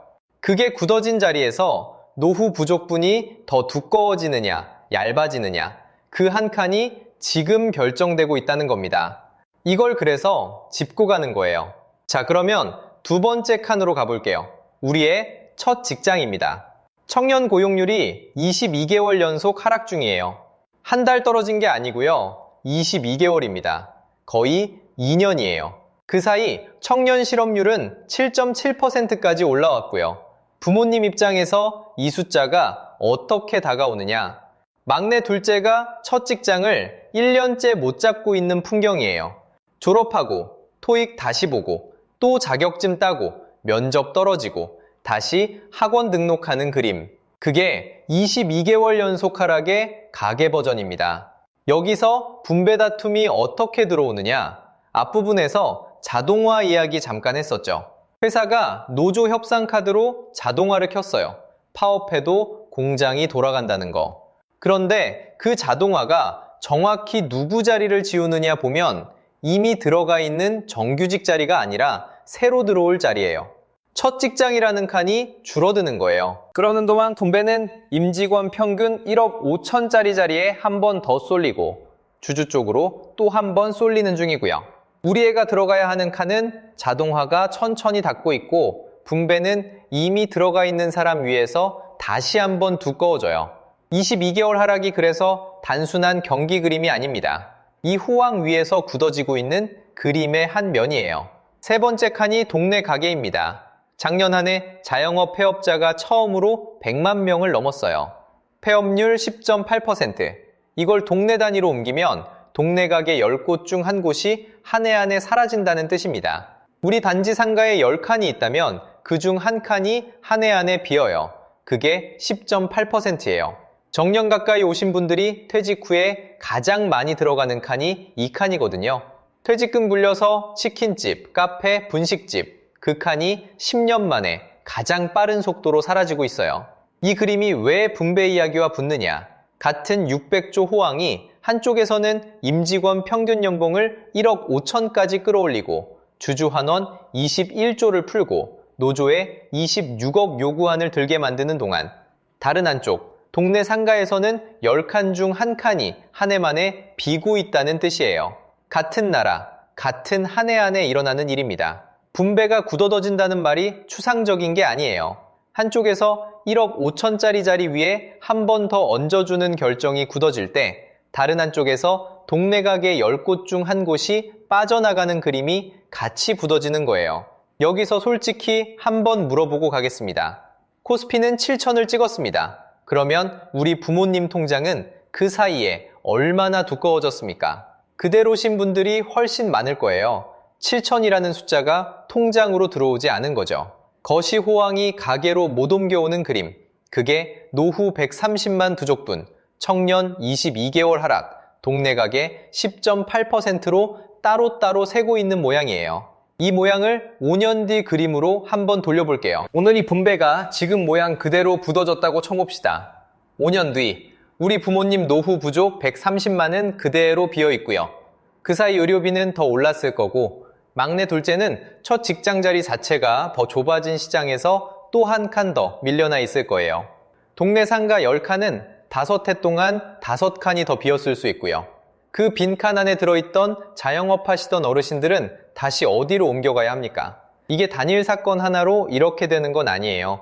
그게 굳어진 자리에서 노후 부족분이 더 두꺼워지느냐, 얇아지느냐, 그 한 칸이 지금 결정되고 있다는 겁니다. 이걸 그래서 짚고 가는 거예요. 자, 그러면 두 번째 칸으로 가볼게요. 우리의 첫 직장입니다. 청년 고용률이 22개월 연속 하락 중이에요. 한 달 떨어진 게 아니고요. 22개월입니다. 거의 2년이에요. 그 사이 청년 실업률은 7.7%까지 올라왔고요. 부모님 입장에서 이 숫자가 어떻게 다가오느냐? 막내 둘째가 첫 직장을 1년째 못 잡고 있는 풍경이에요. 졸업하고 토익 다시 보고 또 자격증 따고 면접 떨어지고 다시 학원 등록하는 그림. 그게 22개월 연속 하락의 가계 버전입니다. 여기서 분배 다툼이 어떻게 들어오느냐? 앞부분에서 자동화 이야기 잠깐 했었죠. 회사가 노조 협상 카드로 자동화를 켰어요. 파업해도 공장이 돌아간다는 거. 그런데 그 자동화가 정확히 누구 자리를 지우느냐 보면 이미 들어가 있는 정규직 자리가 아니라 새로 들어올 자리예요. 첫 직장이라는 칸이 줄어드는 거예요. 그러는 동안 분배는 임직원 평균 1억 5천짜리 자리에 한 번 더 쏠리고 주주 쪽으로 또 한 번 쏠리는 중이고요. 우리 애가 들어가야 하는 칸은 자동화가 천천히 닫고 있고 분배는 이미 들어가 있는 사람 위에서 다시 한 번 두꺼워져요. 22개월 하락이 그래서 단순한 경기 그림이 아닙니다. 이 호황 위에서 굳어지고 있는 그림의 한 면이에요. 세 번째 칸이 동네 가게입니다. 작년 한 해 자영업 폐업자가 처음으로 100만 명을 넘었어요. 폐업률 10.8%. 이걸 동네 단위로 옮기면 동네 가게 10곳 중 한 곳이 한 해 안에 사라진다는 뜻입니다. 우리 단지 상가에 10칸이 있다면 그중 한 칸이 한 해 안에 비어요. 그게 10.8%예요. 정년 가까이 오신 분들이 퇴직 후에 가장 많이 들어가는 칸이 이 칸이거든요. 퇴직금 굴려서 치킨집, 카페, 분식집, 그 칸이 10년 만에 가장 빠른 속도로 사라지고 있어요. 이 그림이 왜 분배 이야기와 붙느냐? 같은 600조 호황이 한쪽에서는 임직원 평균 연봉을 1억 5천까지 끌어올리고 주주환원 21조를 풀고 노조에 26억 요구안을 들게 만드는 동안 다른 한쪽 동네 상가에서는 10칸 중 한 칸이 한 해 만에 비고 있다는 뜻이에요. 같은 나라, 같은 한 해 안에 일어나는 일입니다. 분배가 굳어져진다는 말이 추상적인 게 아니에요. 한쪽에서 1억 5천짜리 자리 위에 한 번 더 얹어주는 결정이 굳어질 때 다른 한쪽에서 동네 가게 10곳 중 한 곳이 빠져나가는 그림이 같이 굳어지는 거예요. 여기서 솔직히 한번 물어보고 가겠습니다. 코스피는 7,000을 찍었습니다. 그러면 우리 부모님 통장은 그 사이에 얼마나 두꺼워졌습니까? 그대로신 분들이 훨씬 많을 거예요. 7,000이라는 숫자가 통장으로 들어오지 않은 거죠. 거시호황이 가게로 못 옮겨오는 그림. 그게 노후 130만 부족분, 청년 22개월 하락, 동네 가게 10.8%로 따로따로 세고 있는 모양이에요. 이 모양을 5년 뒤 그림으로 한번 돌려볼게요. 오늘 이 분배가 지금 모양 그대로 굳어졌다고 쳐봅시다. 5년 뒤 우리 부모님 노후 부족 130만은 그대로 비어 있고요. 그 사이 의료비는 더 올랐을 거고, 막내 둘째는 첫 직장 자리 자체가 더 좁아진 시장에서 또 한 칸 더 밀려나 있을 거예요. 동네 상가 10칸은 5해 동안 5칸이 더 비었을 수 있고요. 그 빈칸 안에 들어있던 자영업 하시던 어르신들은 다시 어디로 옮겨가야 합니까? 이게 단일 사건 하나로 이렇게 되는 건 아니에요.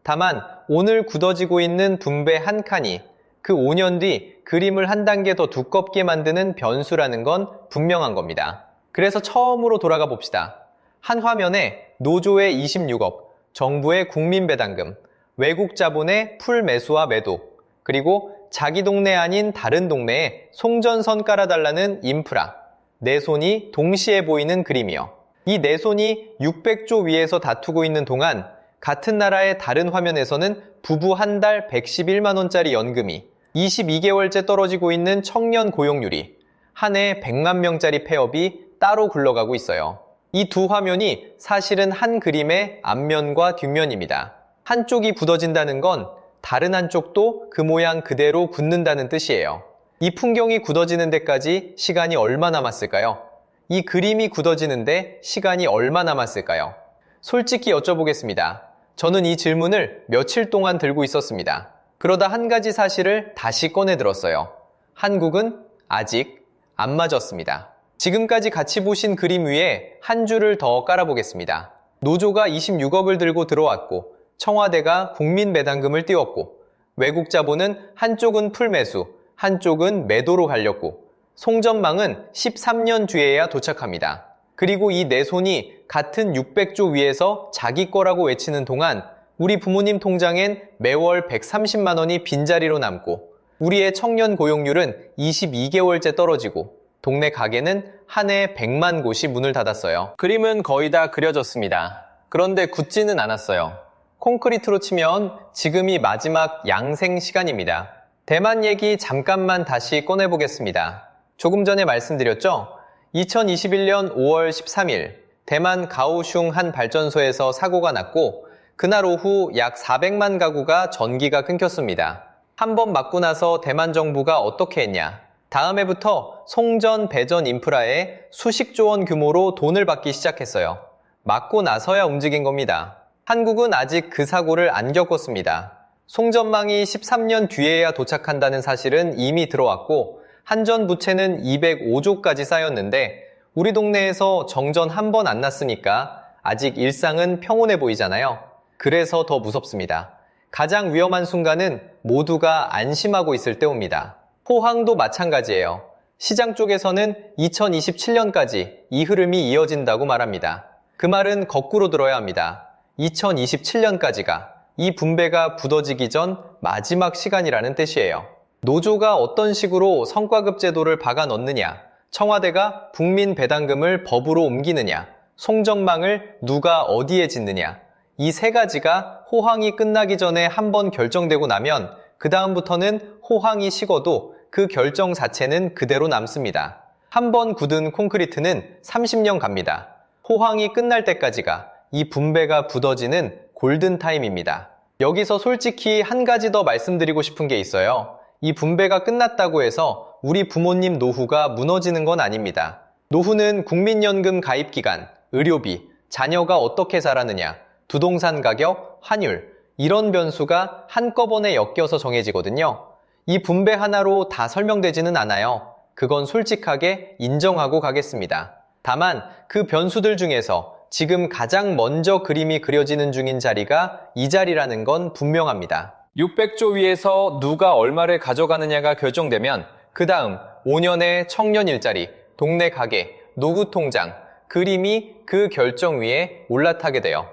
다만 오늘 굳어지고 있는 분배 한 칸이 그 5년 뒤 그림을 한 단계 더 두껍게 만드는 변수라는 건 분명한 겁니다. 그래서 처음으로 돌아가 봅시다. 한 화면에 노조의 26억, 정부의 국민배당금, 외국 자본의 풀 매수와 매도, 그리고 자기 동네 아닌 다른 동네에 송전선 깔아달라는 인프라, 네 손이 동시에 보이는 그림이요. 이 네 손이 600조 위에서 다투고 있는 동안 같은 나라의 다른 화면에서는 부부 한 달 111만 원짜리 연금이, 22개월째 떨어지고 있는 청년 고용률이, 한 해 100만 명짜리 폐업이 따로 굴러가고 있어요. 이 두 화면이 사실은 한 그림의 앞면과 뒷면입니다. 한쪽이 굳어진다는 건 다른 한쪽도 그 모양 그대로 굳는다는 뜻이에요. 이 풍경이 굳어지는 데까지 시간이 얼마 남았을까요? 이 그림이 굳어지는데 시간이 얼마 남았을까요? 솔직히 여쭤보겠습니다. 저는 이 질문을 며칠 동안 들고 있었습니다. 그러다 한 가지 사실을 다시 꺼내 들었어요. 한국은 아직 안 맞았습니다. 지금까지 같이 보신 그림 위에 한 줄을 더 깔아보겠습니다. 노조가 26억을 들고 들어왔고, 청와대가 국민배당금을 띄웠고, 외국 자본은 한쪽은 풀매수, 한쪽은 매도로 갈렸고, 송전망은 13년 뒤에야 도착합니다. 그리고 이 네 손이 같은 600조 위에서 자기 거라고 외치는 동안 우리 부모님 통장엔 매월 130만 원이 빈자리로 남고, 우리의 청년 고용률은 22개월째 떨어지고, 동네 가게는 한 해 100만 곳이 문을 닫았어요. 그림은 거의 다 그려졌습니다. 그런데 굳지는 않았어요. 콘크리트로 치면 지금이 마지막 양생 시간입니다. 대만 얘기 잠깐만 다시 꺼내보겠습니다. 조금 전에 말씀드렸죠? 2021년 5월 13일 대만 가오슝 한 발전소에서 사고가 났고, 그날 오후 약 400만 가구가 전기가 끊겼습니다. 한 번 맞고 나서 대만 정부가 어떻게 했냐? 다음 해부터 송전, 배전 인프라에 수십조 원 규모로 돈을 받기 시작했어요. 맞고 나서야 움직인 겁니다. 한국은 아직 그 사고를 안 겪었습니다. 송전망이 13년 뒤에야 도착한다는 사실은 이미 들어왔고, 한전 부채는 205조까지 쌓였는데 우리 동네에서 정전 한 번 안 났으니까 아직 일상은 평온해 보이잖아요. 그래서 더 무섭습니다. 가장 위험한 순간은 모두가 안심하고 있을 때 옵니다. 호황도 마찬가지예요. 시장 쪽에서는 2027년까지 이 흐름이 이어진다고 말합니다. 그 말은 거꾸로 들어야 합니다. 2027년까지가 이 분배가 굳어지기 전 마지막 시간이라는 뜻이에요. 노조가 어떤 식으로 성과급 제도를 박아 넣느냐, 청와대가 국민 배당금을 법으로 옮기느냐, 송전망을 누가 어디에 짓느냐, 이 세 가지가 호황이 끝나기 전에 한번 결정되고 나면 그 다음부터는 호황이 식어도 그 결정 자체는 그대로 남습니다. 한번 굳은 콘크리트는 30년 갑니다. 호황이 끝날 때까지가 이 분배가 굳어지는 골든타임입니다. 여기서 솔직히 한 가지 더 말씀드리고 싶은 게 있어요. 이 분배가 끝났다고 해서 우리 부모님 노후가 무너지는 건 아닙니다. 노후는 국민연금 가입기간, 의료비, 자녀가 어떻게 자라느냐, 부동산 가격, 환율, 이런 변수가 한꺼번에 엮여서 정해지거든요. 이 분배 하나로 다 설명되지는 않아요. 그건 솔직하게 인정하고 가겠습니다. 다만 그 변수들 중에서 지금 가장 먼저 그림이 그려지는 중인 자리가 이 자리라는 건 분명합니다. 600조 위에서 누가 얼마를 가져가느냐가 결정되면 그 다음 5년의 청년 일자리, 동네 가게, 노후 통장, 그림이 그 결정 위에 올라타게 돼요.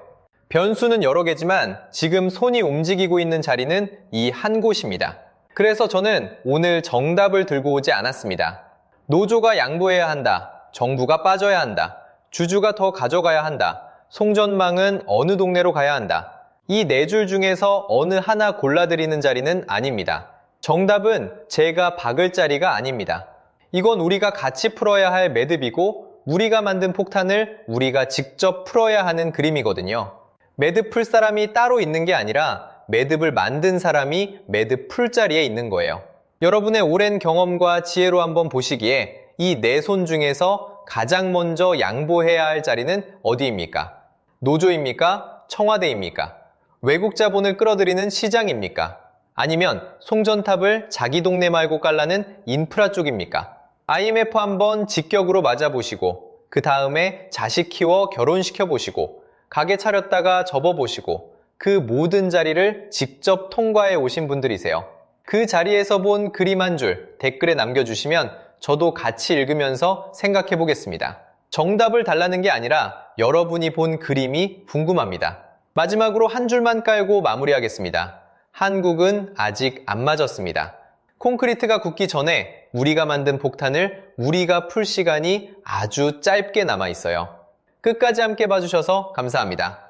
변수는 여러 개지만 지금 손이 움직이고 있는 자리는 이 한 곳입니다. 그래서 저는 오늘 정답을 들고 오지 않았습니다. 노조가 양보해야 한다. 정부가 빠져야 한다. 주주가 더 가져가야 한다. 송전망은 어느 동네로 가야 한다. 이 네 줄 중에서 어느 하나 골라드리는 자리는 아닙니다. 정답은 제가 박을 자리가 아닙니다. 이건 우리가 같이 풀어야 할 매듭이고 우리가 만든 폭탄을 우리가 직접 풀어야 하는 그림이거든요. 매듭 풀 사람이 따로 있는 게 아니라 매듭을 만든 사람이 매듭 풀 자리에 있는 거예요. 여러분의 오랜 경험과 지혜로 한번 보시기에 이 네 손 중에서 가장 먼저 양보해야 할 자리는 어디입니까? 노조입니까? 청와대입니까? 외국 자본을 끌어들이는 시장입니까? 아니면 송전탑을 자기 동네 말고 깔라는 인프라 쪽입니까? IMF 한번 직격으로 맞아보시고 그 다음에 자식 키워 결혼시켜보시고 가게 차렸다가 접어보시고 그 모든 자리를 직접 통과해 오신 분들이세요. 그 자리에서 본 그림 한 줄 댓글에 남겨주시면 저도 같이 읽으면서 생각해 보겠습니다. 정답을 달라는 게 아니라 여러분이 본 그림이 궁금합니다. 마지막으로 한 줄만 깔고 마무리하겠습니다. 한국은 아직 안 맞았습니다. 콘크리트가 굳기 전에 우리가 만든 폭탄을 우리가 풀 시간이 아주 짧게 남아 있어요. 끝까지 함께 봐주셔서 감사합니다.